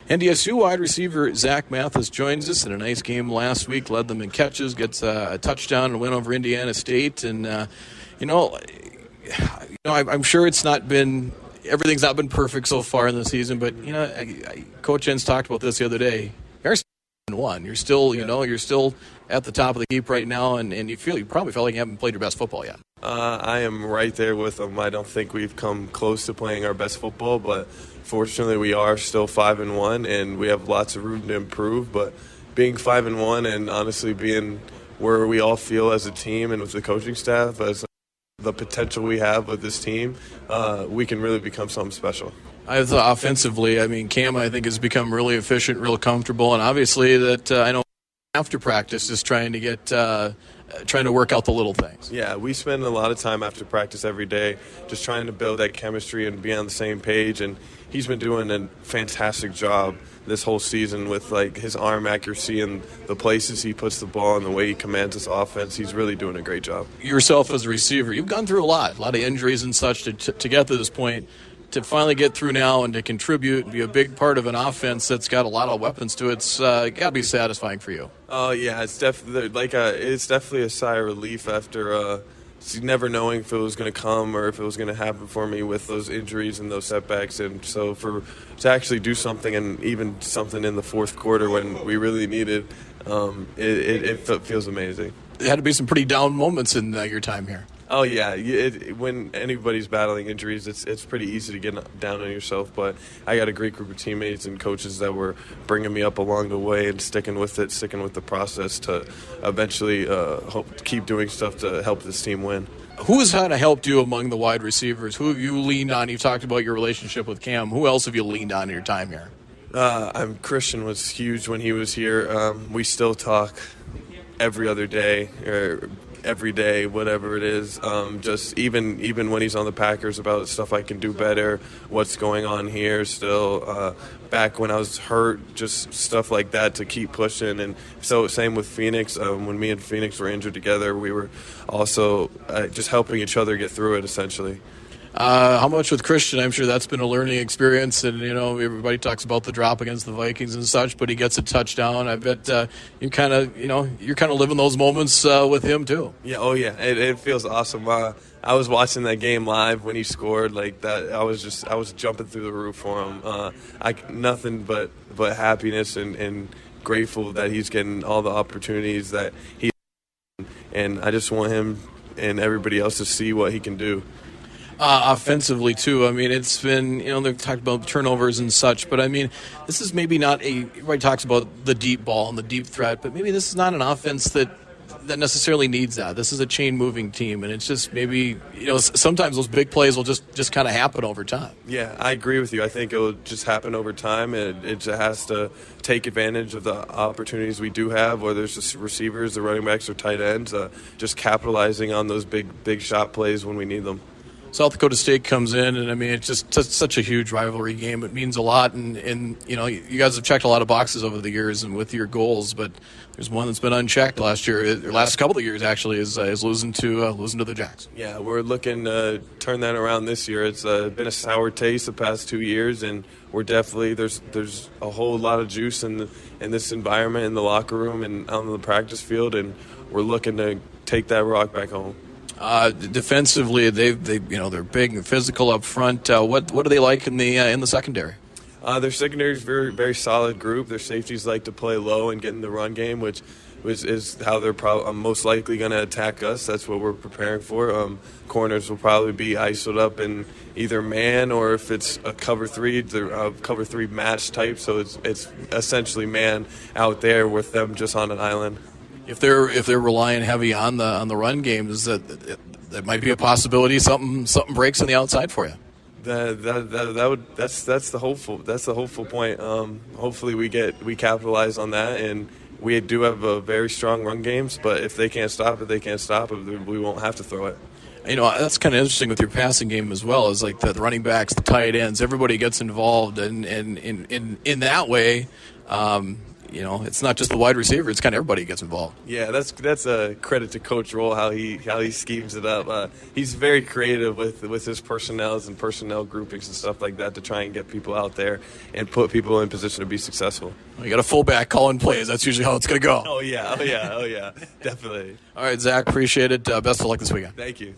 NDSU wide receiver Zach Mathis joins us in a nice game last week. Led them in catches, gets a touchdown and a win over Indiana State. And I'm sure it's not been everything's not been perfect so far in the season. But Coach Jens talked about this the other day. You're 1. You're still you're still at the top of the heap right now, and you probably feel like you haven't played your best football yet. I am right there with them. I don't think we've come close to playing our best football, but fortunately we are still 5-1, and we have lots of room to improve. But being 5-1 and honestly being where we all feel as a team and with the coaching staff, as the potential we have with this team, we can really become something special. Offensively, Cam, I think, has become really efficient, real comfortable, and obviously that I know after practice is trying to work out the little things. Yeah, we spend a lot of time after practice every day just trying to build that chemistry and be on the same page, and he's been doing a fantastic job this whole season with his arm accuracy and the places he puts the ball and the way he commands his offense. He's really doing a great job. Yourself as a receiver, you've gone through a lot of injuries and such to get to this point. To finally get through now and to contribute and be a big part of an offense that's got a lot of weapons to it, it's got to be satisfying for you. Oh yeah, it's definitely a sigh of relief after never knowing if it was going to come or if it was going to happen for me with those injuries and those setbacks. And so to actually do something, and even something in the fourth quarter when we really needed, it feels amazing. There had to be some pretty down moments in your time here. Oh, yeah. When anybody's battling injuries, it's pretty easy to get down on yourself. But I got a great group of teammates and coaches that were bringing me up along the way and sticking with the process to eventually hope to keep doing stuff to help this team win. Who has kind of helped you among the wide receivers? Who have you leaned on? You've talked about your relationship with Cam. Who else have you leaned on in your time here? Christian was huge when he was here. We still talk every other day or every day, whatever it is, just even when he's on the Packers, about stuff I can do better, what's going on here still, back when I was hurt, just stuff like that to keep pushing. And so same with Phoenix. When me and Phoenix were injured together, we were also just helping each other get through it, essentially. How much with Christian? I'm sure that's been a learning experience, and everybody talks about the drop against the Vikings and such, but he gets a touchdown. I bet you're kind of living those moments with him too. Yeah, oh yeah, it feels awesome. I was watching that game live when he scored like that. I was jumping through the roof for him. Nothing but happiness and grateful that he's getting all the opportunities that he, and I just want him and everybody else to see what he can do. Offensively, too. It's been, they've talked about turnovers and such, but this is maybe not everybody talks about the deep ball and the deep threat, but maybe this is not an offense that necessarily needs that. This is a chain-moving team, and it's just maybe, sometimes those big plays will just kind of happen over time. Yeah, I agree with you. I think it will just happen over time, and it just has to take advantage of the opportunities we do have, whether it's just receivers, the running backs, or tight ends, just capitalizing on those big shot plays when we need them. South Dakota State comes in, and it's just such a huge rivalry game. It means a lot, and you guys have checked a lot of boxes over the years and with your goals, but there's one that's been unchecked last couple of years actually, is losing to the Jacks. Yeah, we're looking to turn that around this year. It's been a sour taste the past 2 years, and we're definitely there's a whole lot of juice in this environment, in the locker room and on the practice field, and we're looking to take that rock back home. Defensively, they're big and physical up front. What do they like in the secondary? Their secondary is very, very solid group. Their safeties like to play low and get in the run game, which is how they're most likely going to attack us. That's what we're preparing for. Corners will probably be isoled up in either man, or if it's a cover three, they're a cover three match type. So it's essentially man out there with them just on an island. If they're relying heavy on the run game, is that might be a possibility. Something breaks on the outside for you. That's the hopeful point. Hopefully we capitalize on that, and we do have a very strong run games. But if they can't stop it, they can't stop it. We won't have to throw it. That's kind of interesting with your passing game as well. Is like the running backs, the tight ends, everybody gets involved, and in that way. it's not just the wide receiver; it's kind of everybody gets involved. Yeah, that's a credit to Coach Roll how he schemes it up. He's very creative with his personnels and personnel groupings and stuff like that to try and get people out there and put people in position to be successful. You got a fullback calling plays. That's usually how it's going to go. Oh yeah, definitely. All right, Zach, appreciate it. Best of luck this weekend. Thank you.